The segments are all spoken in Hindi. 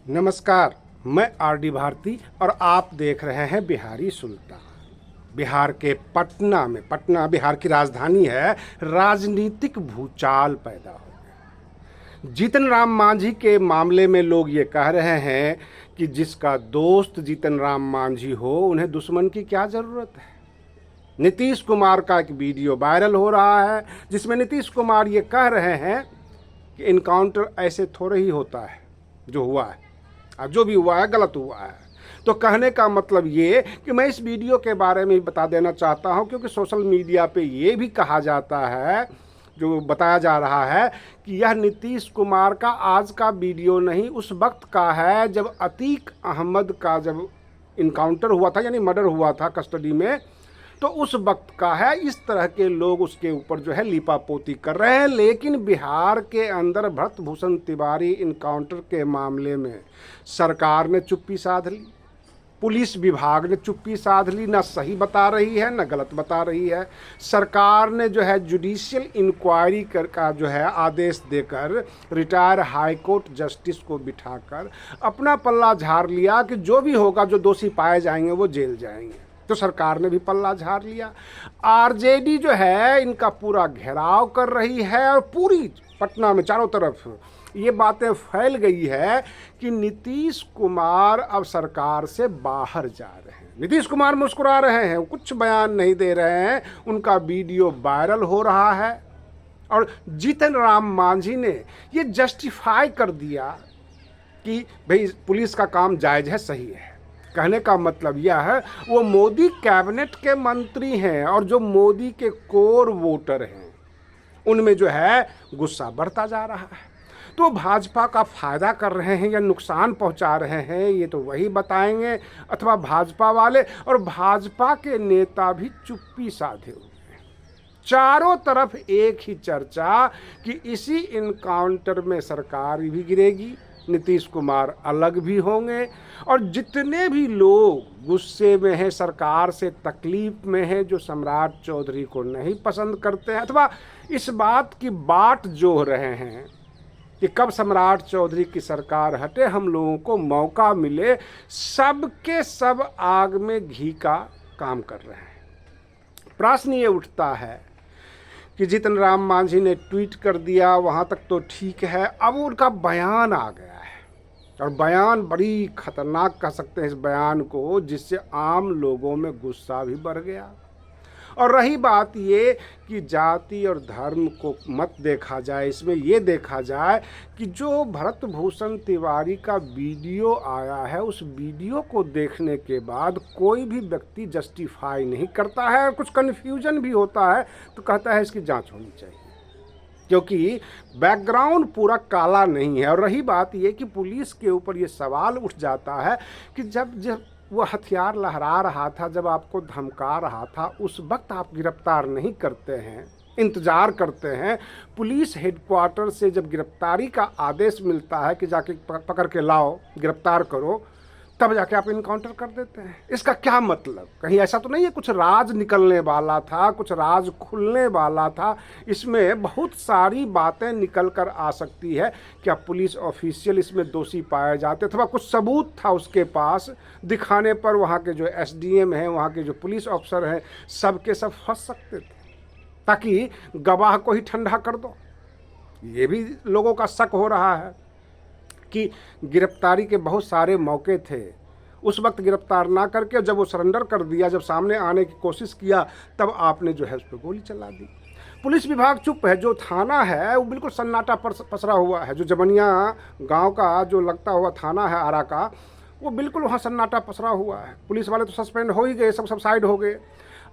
नमस्कार। मैं आरडी भारती और आप देख रहे हैं बिहारी सुल्तान। बिहार के पटना बिहार की राजधानी है। राजनीतिक भूचाल पैदा हो गया। जीतन राम मांझी के मामले में लोग ये कह रहे हैं कि जिसका दोस्त जीतन राम मांझी हो उन्हें दुश्मन की क्या जरूरत है। नीतीश कुमार का एक वीडियो वायरल हो रहा है जिसमें नीतीश कुमार ये कह रहे हैं कि इनकाउंटर ऐसे थोड़े ही होता है, जो हुआ है और जो भी हुआ है गलत हुआ है। तो कहने का मतलब ये कि मैं इस वीडियो के बारे में बता देना चाहता हूं, क्योंकि सोशल मीडिया पे ये भी कहा जाता है, जो बताया जा रहा है कि यह नीतीश कुमार का आज का वीडियो नहीं, उस वक्त का है जब अतीक अहमद का जब इनकाउंटर हुआ था, यानी मर्डर हुआ था कस्टडी में, तो उस वक्त का है। इस तरह के लोग उसके ऊपर जो है लीपापोती कर रहे हैं। लेकिन बिहार के अंदर भरत भूषण तिवारी इनकाउंटर के मामले में सरकार ने चुप्पी साध ली, पुलिस विभाग ने चुप्पी साध ली, ना सही बता रही है ना गलत बता रही है। सरकार ने जो है जुडिशियल इंक्वायरी का जो है आदेश देकर रिटायर हाई कोर्ट जस्टिस को बिठाकर अपना पल्ला झाड़ लिया कि जो भी होगा, जो दोषी पाए जाएंगे वो जेल जाएंगे। तो सरकार ने भी पल्ला झाड़ लिया। आरजेडी जो है इनका पूरा घेराव कर रही है और पूरी पटना में चारों तरफ ये बातें फैल गई है कि नीतीश कुमार अब सरकार से बाहर जा रहे हैं। नीतीश कुमार मुस्कुरा रहे हैं, कुछ बयान नहीं दे रहे हैं, उनका वीडियो वायरल हो रहा है। और जीतन राम मांझी ने ये जस्टिफाई कर दिया कि भाई पुलिस का काम जायज़ है, सही है। कहने का मतलब यह है वो मोदी कैबिनेट के मंत्री हैं और जो मोदी के कोर वोटर हैं उनमें जो है गुस्सा बढ़ता जा रहा है। तो भाजपा का फायदा कर रहे हैं या नुकसान पहुंचा रहे हैं, ये तो वही बताएंगे, अथवा भाजपा वाले। और भाजपा के नेता भी चुप्पी साधे हुए हैं। चारों तरफ एक ही चर्चा कि इसी इनकाउंटर में सरकार भी गिरेगी, नीतीश कुमार अलग भी होंगे, और जितने भी लोग गुस्से में हैं, सरकार से तकलीफ में हैं, जो सम्राट चौधरी को नहीं पसंद करते हैं अथवा इस बात की बाट जोह रहे हैं कि कब सम्राट चौधरी की सरकार हटे, हम लोगों को मौका मिले, सबके सब आग में घी का काम कर रहे हैं। प्रश्न ये उठता है कि जीतन राम मांझी ने ट्वीट कर दिया, वहाँ तक तो ठीक है। अब उनका बयान आ गया है और बयान बड़ी खतरनाक कह सकते हैं इस बयान को, जिससे आम लोगों में गुस्सा भी बढ़ गया। और रही बात ये कि जाति और धर्म को मत देखा जाए, इसमें ये देखा जाए कि जो भरत भूषण तिवारी का वीडियो आया है, उस वीडियो को देखने के बाद कोई भी व्यक्ति जस्टिफाई नहीं करता है, कुछ कन्फ्यूजन भी होता है तो कहता है इसकी जांच होनी चाहिए, क्योंकि बैकग्राउंड पूरा काला नहीं है। और रही बात ये कि पुलिस के ऊपर ये सवाल उठ जाता है कि जब वो हथियार लहरा रहा था, जब आपको धमका रहा था, उस वक्त आप गिरफ्तार नहीं करते हैं, इंतज़ार करते हैं। पुलिस हेडक्वार्टर से जब गिरफ्तारी का आदेश मिलता है कि जाके पकड़ के लाओ, गिरफ्तार करो, तब जाके आप इनकाउंटर कर देते हैं। इसका क्या मतलब? कहीं ऐसा तो नहीं है कुछ राज निकलने वाला था, कुछ राज खुलने वाला था? इसमें बहुत सारी बातें निकल कर आ सकती है। क्या पुलिस ऑफिशियल इसमें दोषी पाए जाते, अथवा कुछ सबूत था उसके पास दिखाने पर वहाँ के जो एसडीएम हैं, वहाँ के जो पुलिस ऑफिसर हैं, सब के सब फंस सकते थे, ताकि गवाह को ही ठंडा कर दो। ये भी लोगों का शक हो रहा है कि गिरफ्तारी के बहुत सारे मौके थे, उस वक्त गिरफ्तार ना करके जब वो सरेंडर कर दिया, जब सामने आने की कोशिश किया, तब आपने जो है उस पर गोली चला दी। पुलिस विभाग चुप है, जो थाना है वो बिल्कुल सन्नाटा पसरा हुआ है। जो जमनिया गांव का जो लगता हुआ थाना है आरा का, वो बिल्कुल वहाँ सन्नाटा पसरा हुआ है। पुलिस वाले तो सस्पेंड हो ही गए, सब साइड हो गए।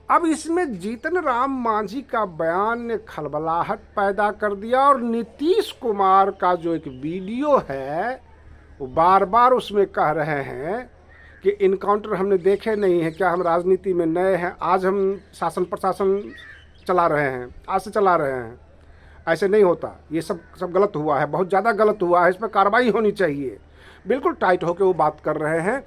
अब इसमें जीतन राम मांझी का बयान ने खलबलाहट पैदा कर दिया, और नीतीश कुमार का जो एक वीडियो है वो बार बार उसमें कह रहे हैं कि इनकाउंटर हमने देखे नहीं है, क्या हम राजनीति में नए हैं, आज हम शासन प्रशासन चला रहे हैं, आज से चला रहे हैं, ऐसे नहीं होता, ये सब गलत हुआ है, बहुत ज़्यादा गलत हुआ है, इस पर कार्रवाई होनी चाहिए, बिल्कुल टाइट होकर वो बात कर रहे हैं।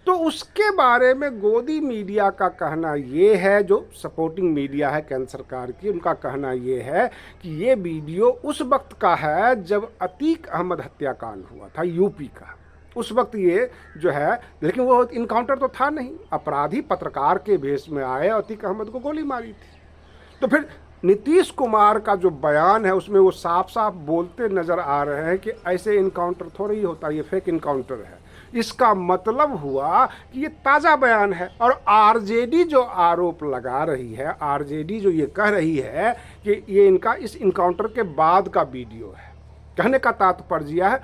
तो उसके बारे में गोदी मीडिया का कहना ये है, जो सपोर्टिंग मीडिया है केंद्र सरकार की, उनका कहना ये है कि ये वीडियो उस वक्त का है जब अतीक अहमद हत्याकांड हुआ था यूपी का। उस वक्त ये जो है, लेकिन वो इनकाउंटर तो था नहीं, अपराधी पत्रकार के भेष में आए और अतीक अहमद को गोली मारी थी। तो फिर नीतीश कुमार का जो बयान है उसमें वो साफ साफ बोलते नजर आ रहे हैं कि ऐसे इनकाउंटर थोड़ा ही होता, ये फेक इनकाउंटर है। इसका मतलब हुआ कि ये ताज़ा बयान है। और आरजेडी जो आरोप लगा रही है, आरजेडी जो ये कह रही है कि ये इनका इस इनकाउंटर के बाद का वीडियो है, कहने का तात्पर्य है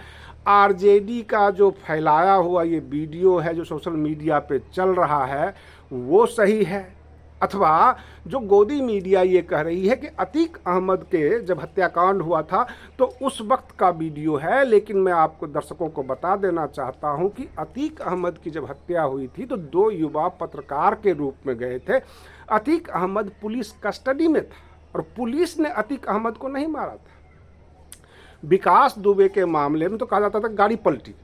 आरजेडी का जो फैलाया हुआ ये वीडियो है जो सोशल मीडिया पे चल रहा है वो सही है, अथवा जो गोदी मीडिया ये कह रही है कि अतीक अहमद के जब हत्याकांड हुआ था तो उस वक्त का वीडियो है। लेकिन मैं आपको दर्शकों को बता देना चाहता हूं कि अतीक अहमद की जब हत्या हुई थी तो 2 युवा पत्रकार के रूप में गए थे। अतीक अहमद पुलिस कस्टडी में था और पुलिस ने अतीक अहमद को नहीं मारा था। विकास दुबे के मामले में तो कहा जाता था गाड़ी पलटी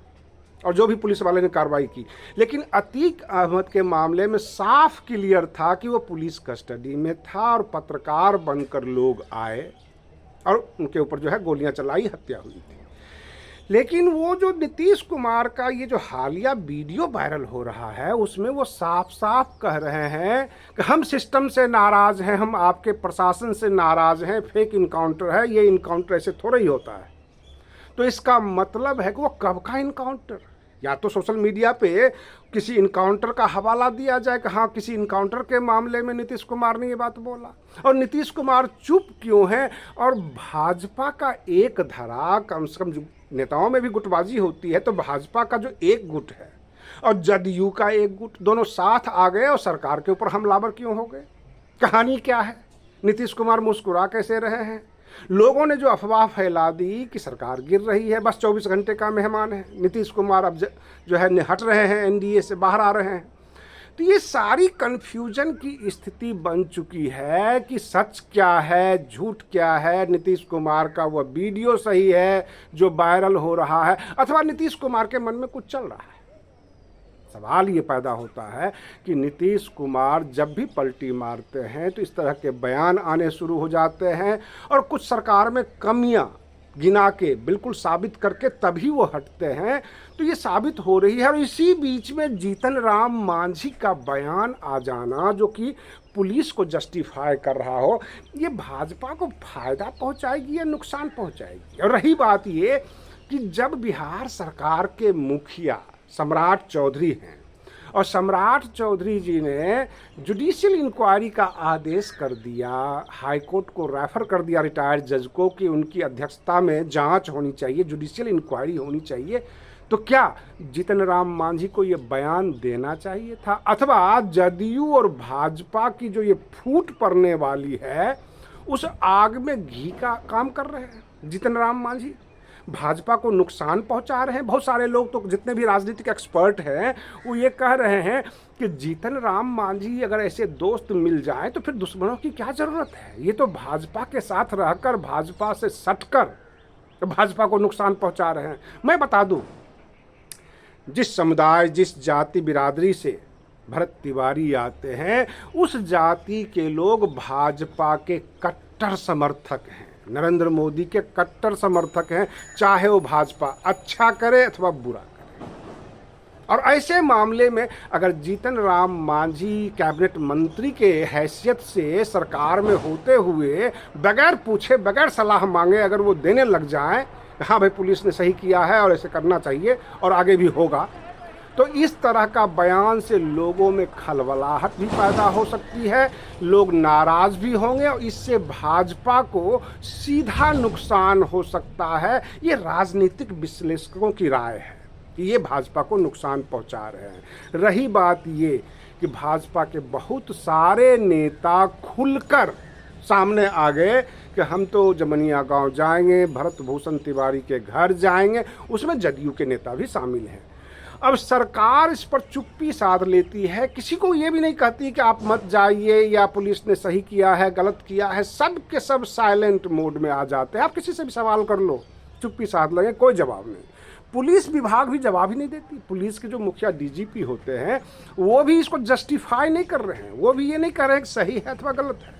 और जो भी पुलिस वाले ने कार्रवाई की, लेकिन अतीक अहमद के मामले में साफ क्लियर था कि वो पुलिस कस्टडी में था और पत्रकार बनकर लोग आए और उनके ऊपर जो है गोलियां चलाई, हत्या हुई थी। लेकिन वो जो नीतीश कुमार का ये जो हालिया वीडियो वायरल हो रहा है उसमें वो साफ साफ कह रहे हैं कि हम सिस्टम से नाराज़ हैं, हम आपके प्रशासन से नाराज़ हैं, फेक इनकाउंटर है, ये इनकाउंटर ऐसे थोड़ा ही होता है। तो इसका मतलब है कि वो कब का इनकाउंटर, या तो सोशल मीडिया पे किसी इनकाउंटर का हवाला दिया जाए कि हाँ किसी इनकाउंटर के मामले में नीतीश कुमार ने ये बात बोला, और नीतीश कुमार चुप क्यों है। और भाजपा का एक धड़ा, कम से कम नेताओं में भी गुटबाजी होती है तो भाजपा का जो एक गुट है और जदयू का एक गुट, दोनों साथ आ गए और सरकार के ऊपर हमलावर क्यों हो गए। कहानी क्या है, नीतीश कुमार मुस्कुरा कैसे रहे हैं। लोगों ने जो अफवाह फैला दी कि सरकार गिर रही है, बस 24 घंटे का मेहमान है, नीतीश कुमार अब जो है हट रहे हैं, एनडीए से बाहर आ रहे हैं। तो ये सारी कन्फ्यूजन की स्थिति बन चुकी है कि सच क्या है, झूठ क्या है, नीतीश कुमार का वह वीडियो सही है जो वायरल हो रहा है, अथवा नीतीश कुमार के मन में कुछ चल रहा है। सवाल ये पैदा होता है कि नीतीश कुमार जब भी पलटी मारते हैं तो इस तरह के बयान आने शुरू हो जाते हैं और कुछ सरकार में कमियां गिना के बिल्कुल साबित करके तभी वो हटते हैं। तो ये साबित हो रही है। और इसी बीच में जीतन राम मांझी का बयान आ जाना जो कि पुलिस को जस्टिफाई कर रहा हो, ये भाजपा को फायदा पहुंचाएगी या नुकसान पहुंचाएगी। और रही बात ये कि जब बिहार सरकार के मुखिया सम्राट चौधरी हैं और सम्राट चौधरी जी ने जुडिशियल इंक्वायरी का आदेश कर दिया, हाई कोर्ट को रेफर कर दिया रिटायर्ड जज को कि उनकी अध्यक्षता में जांच होनी चाहिए, जुडिशियल इंक्वायरी होनी चाहिए, तो क्या जीतन राम मांझी को ये बयान देना चाहिए था, अथवा जदयू और भाजपा की जो ये फूट पड़ने वाली है उस आग में घी का काम कर रहे हैं जीतन राम मांझी, भाजपा को नुकसान पहुंचा रहे हैं। बहुत सारे लोग तो जितने भी राजनीतिक एक्सपर्ट हैं वो ये कह रहे हैं कि जीतन राम मांझी अगर ऐसे दोस्त मिल जाए तो फिर दुश्मनों की क्या ज़रूरत है। ये तो भाजपा के साथ रहकर, भाजपा से सटकर भाजपा को नुकसान पहुंचा रहे हैं। मैं बता दूं, जिस समुदाय, जिस जाति बिरादरी से भरत तिवारी आते हैं उस जाति के लोग भाजपा के कट्टर समर्थक हैं, नरेंद्र मोदी के कट्टर समर्थक हैं, चाहे वो भाजपा अच्छा करे अथवा बुरा करे। और ऐसे मामले में अगर जीतन राम मांझी कैबिनेट मंत्री के हैसियत से सरकार में होते हुए बगैर पूछे, बगैर सलाह मांगे अगर वो देने लग जाएं, हाँ भाई पुलिस ने सही किया है और ऐसे करना चाहिए और आगे भी होगा, तो इस तरह का बयान से लोगों में खलबलाहट भी पैदा हो सकती है, लोग नाराज़ भी होंगे और इससे भाजपा को सीधा नुकसान हो सकता है। ये राजनीतिक विश्लेषकों की राय है कि ये भाजपा को नुकसान पहुंचा रहे हैं। रही बात ये कि भाजपा के बहुत सारे नेता खुलकर सामने आ गए कि हम तो जमनिया गांव जाएंगे, भरत भूषण तिवारी के घर जाएंगे, उसमें जदयू के नेता भी शामिल हैं। अब सरकार इस पर चुप्पी साध लेती है, किसी को ये भी नहीं कहती कि आप मत जाइए या पुलिस ने सही किया है, गलत किया है, सब के सब साइलेंट मोड में आ जाते हैं। आप किसी से भी सवाल कर लो, चुप्पी साध लेंगे, कोई जवाब नहीं। पुलिस विभाग भी जवाब ही नहीं देती। पुलिस के जो मुखिया डीजीपी होते हैं वो भी इसको जस्टिफाई नहीं कर रहे हैं, वो भी ये नहीं कर रहे हैं कि सही है अथवा गलत है,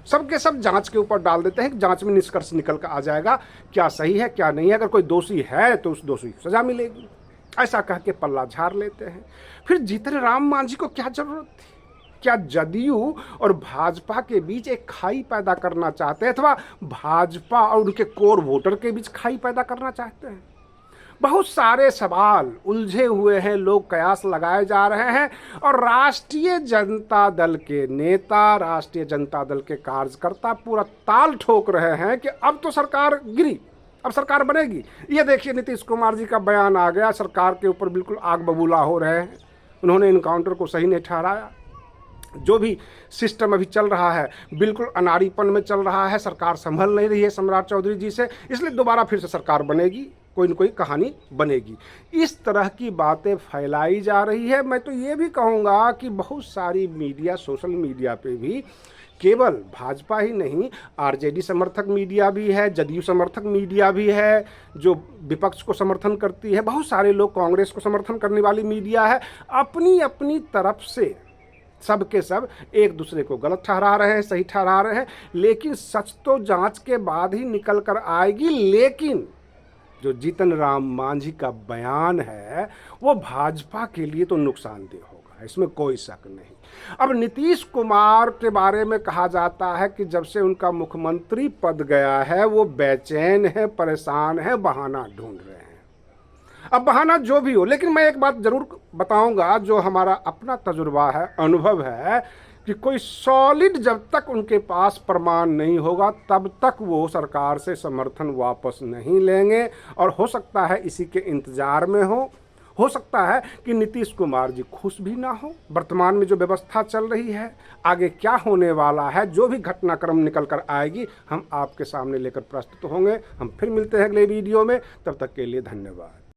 सबके सब जांच के ऊपर डाल देते हैं। जांच में निष्कर्ष निकल कर आ जाएगा क्या सही है क्या नहीं है। अगर कोई दोषी है तो उस दोषी को सजा मिलेगी, ऐसा कह के पल्ला झाड़ लेते हैं। फिर जीतन राम मांझी को क्या जरूरत थी? क्या जदयू और भाजपा के बीच एक खाई पैदा करना चाहते हैं, अथवा भाजपा और उनके कोर वोटर के बीच खाई पैदा करना चाहते हैं? बहुत सारे सवाल उलझे हुए हैं, लोग कयास लगाए जा रहे हैं और राष्ट्रीय जनता दल के नेता, राष्ट्रीय जनता दल के कार्यकर्ता पूरा ताल ठोक रहे हैं कि अब तो सरकार गिरी, अब सरकार बनेगी। ये देखिए नीतीश कुमार जी का बयान आ गया, सरकार के ऊपर बिल्कुल आग बबूला हो रहे हैं। उन्होंने इनकाउंटर को सही नहीं ठहराया। जो भी सिस्टम अभी चल रहा है बिल्कुल अनाड़ीपन में चल रहा है, सरकार संभल नहीं रही है सम्राट चौधरी जी से, इसलिए दोबारा फिर से सरकार बनेगी, कोई न कोई कहानी बनेगी। इस तरह की बातें फैलाई जा रही है। मैं तो ये भी कहूँगा कि बहुत सारी मीडिया, सोशल मीडिया पे भी केवल भाजपा ही नहीं, आरजेडी समर्थक मीडिया भी है, जदयू समर्थक मीडिया भी है जो विपक्ष को समर्थन करती है, बहुत सारे लोग कांग्रेस को समर्थन करने वाली मीडिया है। अपनी अपनी तरफ से सब के सब एक दूसरे को गलत ठहरा रहे हैं, सही ठहरा रहे हैं, लेकिन सच तो जांच के बाद ही निकल कर आएगी। लेकिन जो जीतन राम मांझी का बयान है वो भाजपा के लिए तो नुकसानदेह होगा, इसमें कोई शक नहीं। अब नीतीश कुमार के बारे में कहा जाता है कि जब से उनका मुख्यमंत्री पद गया है वो बेचैन है, परेशान है, बहाना ढूंढ रहे हैं। अब बहाना जो भी हो, लेकिन मैं एक बात जरूर बताऊंगा जो हमारा अपना तजुर्बा है, अनुभव है, कि कोई सॉलिड जब तक उनके पास प्रमाण नहीं होगा तब तक वो सरकार से समर्थन वापस नहीं लेंगे। और हो सकता है इसी के इंतजार में हो सकता है कि नीतीश कुमार जी खुश भी ना हो वर्तमान में जो व्यवस्था चल रही है। आगे क्या होने वाला है, जो भी घटनाक्रम निकल कर आएगी हम आपके सामने लेकर प्रस्तुत होंगे। हम फिर मिलते हैं अगले वीडियो में, तब तक के लिए धन्यवाद।